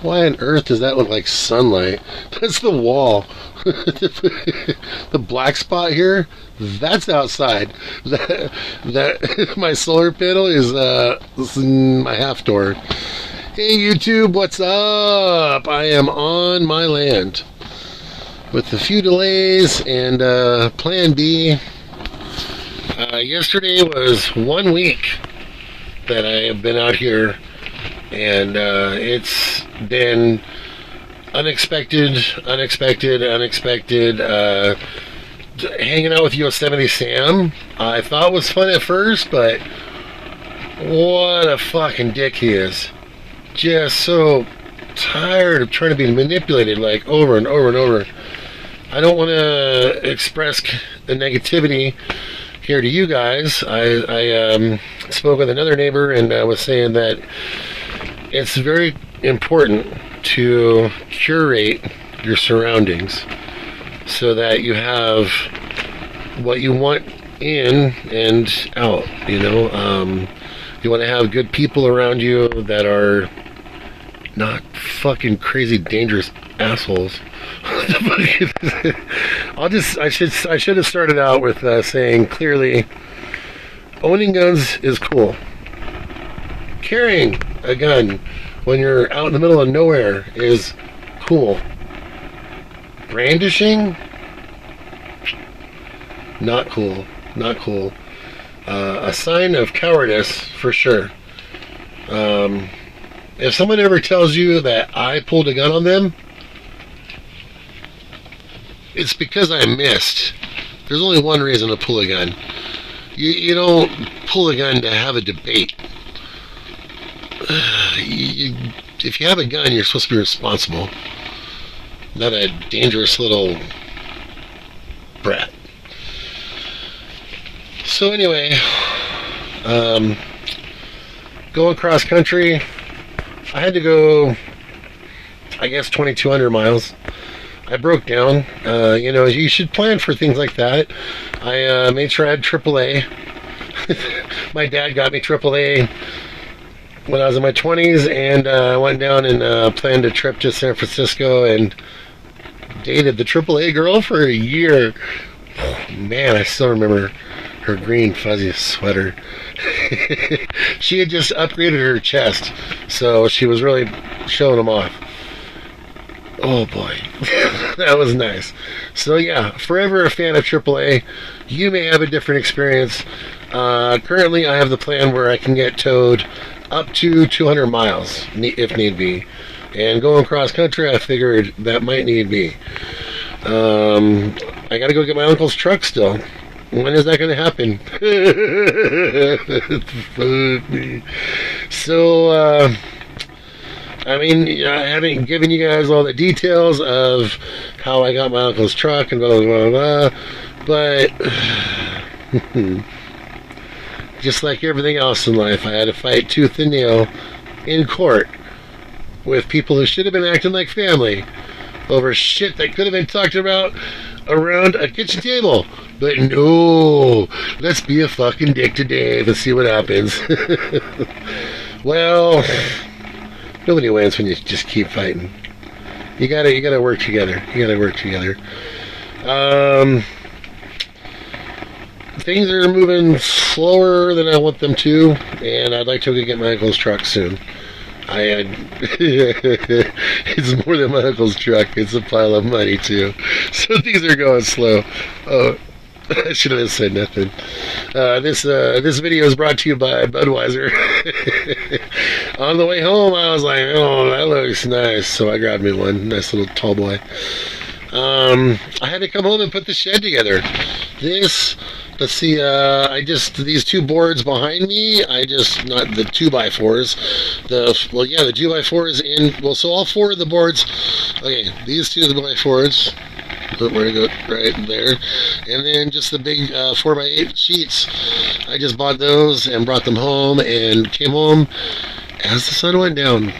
Why on earth does that look like sunlight? That's the wall. The black spot here, that's outside. That my solar panel is my half door. Hey YouTube, what's up? I am on my land with a few delays and plan B. Yesterday was 1 week that I have been out here, and it's been unexpected. Hanging out with Yosemite Sam, I thought was fun at first, but what a fucking dick he is. Just so tired of trying to be manipulated, like, over and over and over. I don't want to express the negativity here to you guys. I spoke with another neighbor and was saying that it's very important to curate your surroundings so that you have what you want in and out. You want to have good people around you that are not fucking crazy dangerous assholes. I should have started out with saying clearly, owning guns is cool. Carrying a gun when you're out in the middle of nowhere is cool. Brandishing, not cool. A sign of cowardice for sure. If someone ever tells you that I pulled a gun on them, it's because I missed. There's only one reason to pull a gun. You don't pull a gun to have a debate. If you have a gun, you're supposed to be responsible, not a dangerous little brat. So anyway, going cross country, I had to go, I guess, 2,200 miles. I broke down. You should plan for things like that. I made sure I had AAA. My dad got me AAA when I was in my 20s, and I went down and planned a trip to San Francisco and dated the AAA girl for a year. Man, I still remember her green fuzzy sweater. She had just upgraded her chest, so she was really showing them off. Oh boy, that was nice. So yeah, forever a fan of AAA. You may have a different experience. Currently, I have the plan where I can get towed up to 200 miles if need be. And going cross country, I figured that might need be. I gotta go get my uncle's truck still. When is that going to happen? Fuck me. So, I haven't given you guys all the details of how I got my uncle's truck and blah, blah, blah, blah. But, just like everything else in life, I had to fight tooth and nail in court with people who should have been acting like family over shit that could have been talked about around a kitchen table. But no, let's be a fucking dick to Dave and see what happens. Well, nobody wins when you just keep fighting. You gotta work together. Things are moving slower than I want them to, and I'd like to go get my uncle's truck soon. It's more than my uncle's truck. It's a pile of money too. So things are going slow. Oh, I should have said nothing. This video is brought to you by Budweiser. On the way home, I was like, "Oh, that looks nice." So I grabbed me one, nice little tall boy. I had to come home and put the shed together. These two boards behind me, not the 2x4s, the 2x4s so all four of the boards, okay, these 2x4s, where to go, right there, and then just the big 4x8 sheets, I just bought those and brought them home and came home as the sun went down,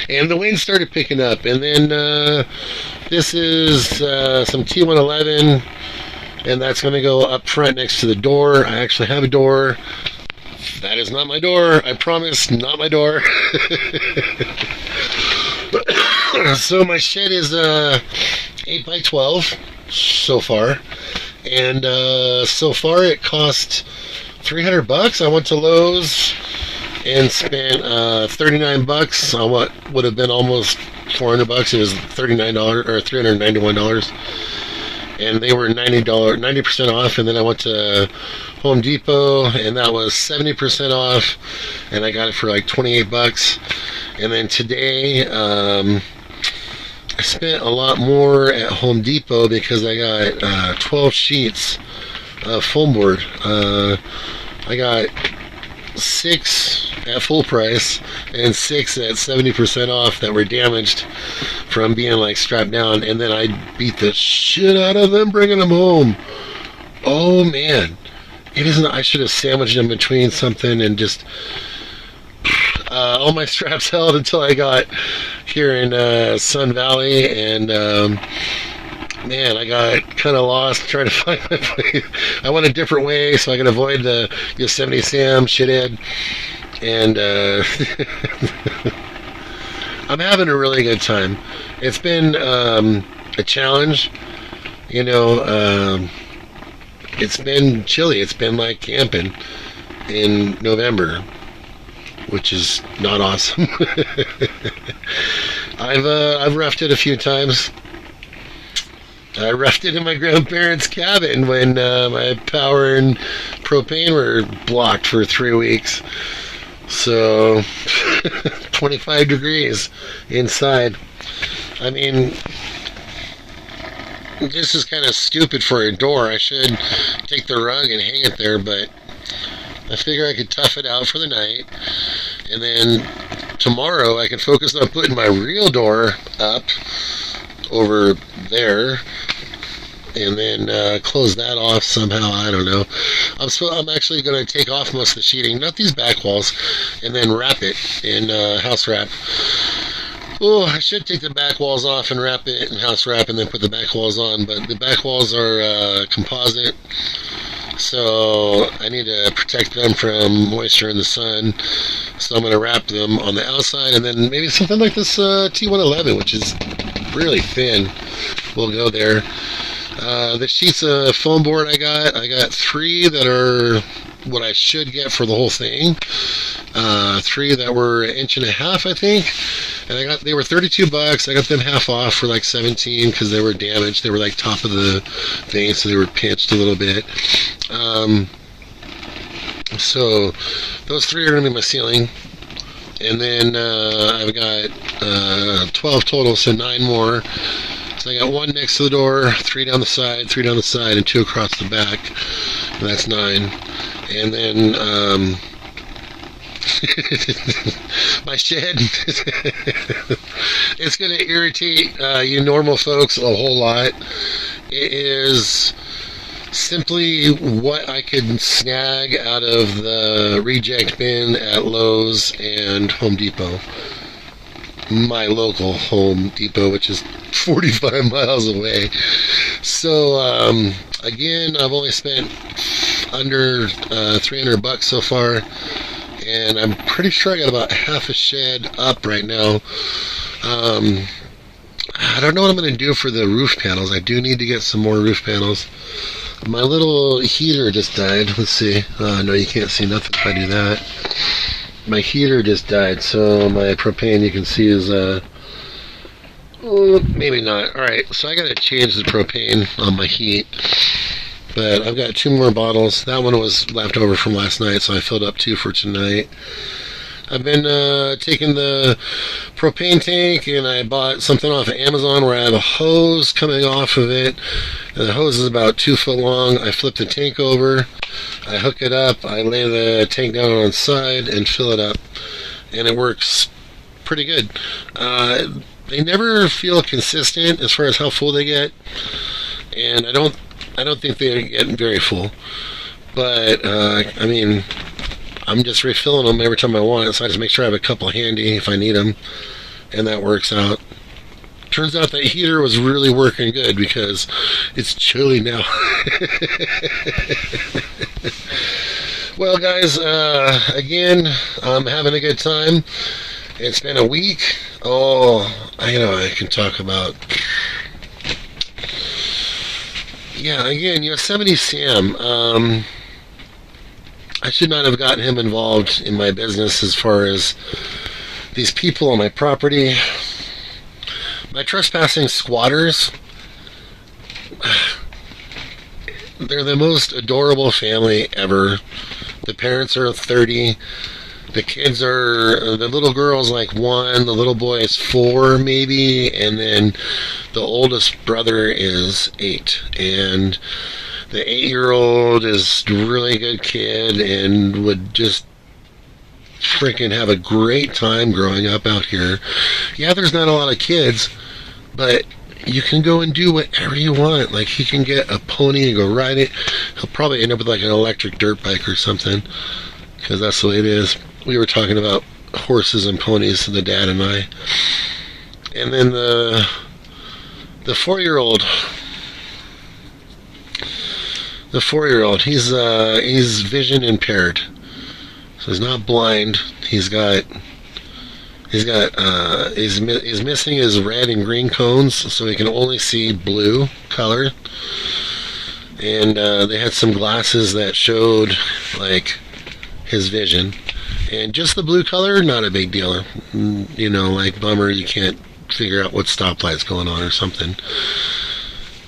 and the wind started picking up, and then this is some T111 and that's going to go up front next to the door. I actually have a door. That is not my door. I promise, not my door. So my shed is 8 by 12 so far, and so far it cost $300. I went to Lowe's and spent $39 on what would have been almost $400. It was $39 or $391, and they were $90% off. And then I went to Home Depot, and that was 70% off, and I got it for like $28. And then today, I spent a lot more at Home Depot because I got 12 sheets of foam board. I got 6 at full price and 6 at 70% off that were damaged from being like strapped down, and then I beat the shit out of them bringing them home. Oh man, it isn't. I should have sandwiched them between something and just all my straps held until I got here in Sun Valley, and man, I got kind of lost trying to find my place. I went a different way so I could avoid the Yosemite Sam shithead, and I'm having a really good time. It's been a challenge, you know. It's been chilly. It's been like camping in November, which is not awesome. I've roughed it a few times. I roughed it in my grandparents' cabin when my power and propane were blocked for 3 weeks. So 25 degrees inside. I mean, this is kind of stupid for a door. I should take the rug and hang it there, but I figure I could tough it out for the night, and then tomorrow I can focus on putting my real door up over there, and then close that off somehow. I don't know. I'm actually going to take off most of the sheeting, not these back walls, and then wrap it in house wrap. Oh, I should take the back walls off and wrap it in house wrap, and then put the back walls on, but the back walls are composite, so I need to protect them from moisture in the sun. So I'm going to wrap them on the outside, and then maybe something like this T111, which is really thin, will go there. The sheets of foam board I got 3 that are what I should get for the whole thing. 3 that were 1.5 inches, I think, and they were $32. I got them half off for like 17 because they were damaged. They were like top of the thing, so they were pinched a little bit. So those 3 are going to be my ceiling, and then I've got 12 total, so 9 more. So I got 1 next to the door, 3 down the side, 3 down the side, and 2 across the back, and that's 9. And then my shed, it's going to irritate you normal folks a whole lot. It is simply what I could snag out of the reject bin at Lowe's and Home Depot. My local Home Depot, which is 45 miles away. So again, I've only spent under $300 so far, and I'm pretty sure I got about half a shed up right now. I don't know what I'm going to do for the roof panels. I do need to get some more roof panels. My little heater just died. Let's see. No, you can't see nothing if I do that. My heater just died, so my propane, you can see, is maybe not. Alright, so I gotta change the propane on my heat, but I've got 2 more bottles. That one was left over from last night, so I filled up 2 for tonight. I've been taking the propane tank, and I bought something off of Amazon where I have a hose coming off of it, and the hose is about 2 foot long. I flip the tank over, I hook it up, I lay the tank down on its side and fill it up, and it works pretty good. They never feel consistent as far as how full they get, and I don't think they get very full, but I mean, I'm just refilling them every time I want it, so I just make sure I have a couple handy if I need them, and that works out. Turns out that heater was really working good because it's chilly now. Well, guys, again, I'm having a good time. It's been a week. Oh, I can talk about. Yeah, again, Yosemite Sam. I should not have gotten him involved in my business as far as these people on my property. My trespassing squatters, they're the most adorable family ever. The parents are 30. The kids are, the little girl's like 1, the little boy is 4 maybe, and then the oldest brother is 8. And the 8-year-old is a really good kid and would just freaking have a great time growing up out here. Yeah, there's not a lot of kids, but you can go and do whatever you want. Like, he can get a pony and go ride it. He'll probably end up with like an electric dirt bike or something, because that's the way it is. We were talking about horses and ponies, the dad and I. And then the 4-year-old, he's vision impaired. So he's not blind. He's missing his red and green cones, so he can only see blue color. And they had some glasses that showed like his vision, and just the blue color, not a big deal. Like, bummer, you can't figure out what stoplight's going on or something.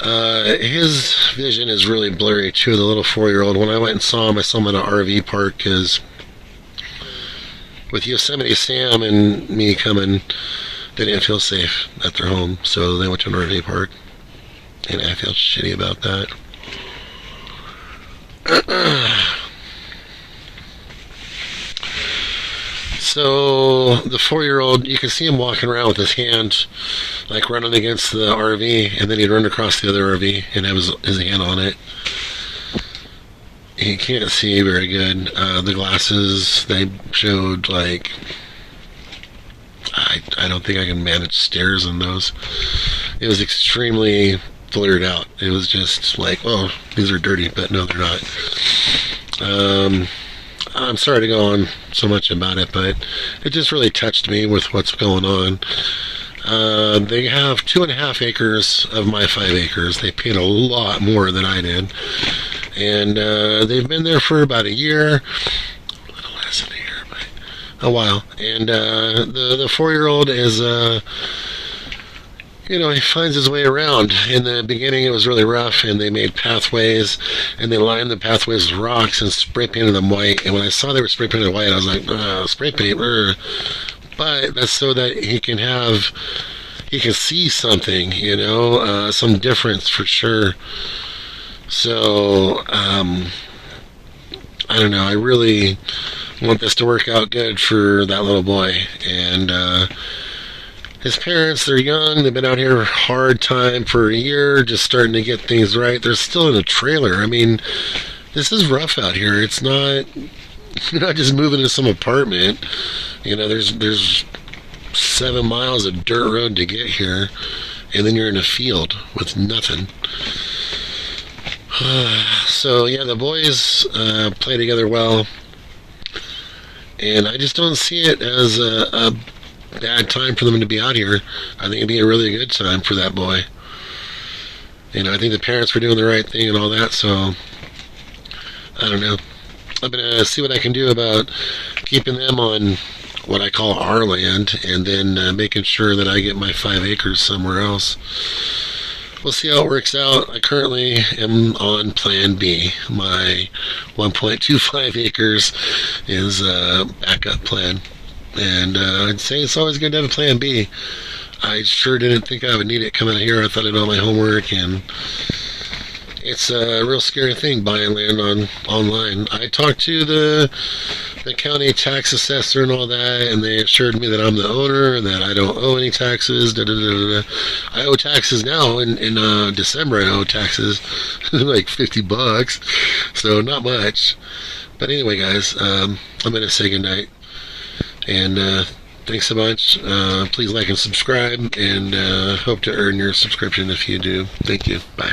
His vision is really blurry too. The little 4-year-old. When I went and saw him, I saw him at an RV park because with Yosemite Sam and me coming, they didn't feel safe at their home, so they went to an RV park, and I feel shitty about that. So the 4-year-old, you can see him walking around with his hand like running against the RV, and then he'd run across the other RV and have his hand on it. He can't see very good. The glasses, they showed like, I don't think I can manage stairs in those. It was extremely blurred out. It was just like, oh, these are dirty, but no, they're not. I'm sorry to go on so much about it, but it just really touched me with what's going on. They have 2.5 acres of my 5 acres. They paid a lot more than I did. And they've been there for about a year. A little less than a year, but a while. And the 4-year-old is, he finds his way around. In the beginning, it was really rough, and they made pathways, and they lined the pathways with rocks and spray painted them white. And when I saw they were spray painted white, I was like, spray paint. But that's so that he can see something, some difference for sure. So, I don't know. I really want this to work out good for that little boy. And his parents, they're young. They've been out here hard time for a year, just starting to get things right. They're still in a trailer. I mean, this is rough out here. It's not, you're not just moving to some apartment. There's 7 miles of dirt road to get here, and then you're in a field with nothing. So yeah, the boys play together well, and I just don't see it as a bad time for them to be out here. I think it'd be a really good time for that boy. I think the parents were doing the right thing and all that, so I don't know. I'm gonna see what I can do about keeping them on what I call our land, and then making sure that I get my 5 acres somewhere else. We'll see how it works out. I currently am on Plan B. My 1.25 acres is a backup plan. And I'd say it's always good to have a Plan B. I sure didn't think I would need it coming out here. I thought I did all my homework, and it's a real scary thing buying land online. I talked to the county tax assessor and all that, and they assured me that I'm the owner and that I don't owe any taxes. I owe taxes now. In December, I owe taxes like $50, so not much. But anyway, guys, I'm gonna say goodnight, and Thanks so much. Please like and subscribe, and hope to earn your subscription if you do. Thank you. Bye.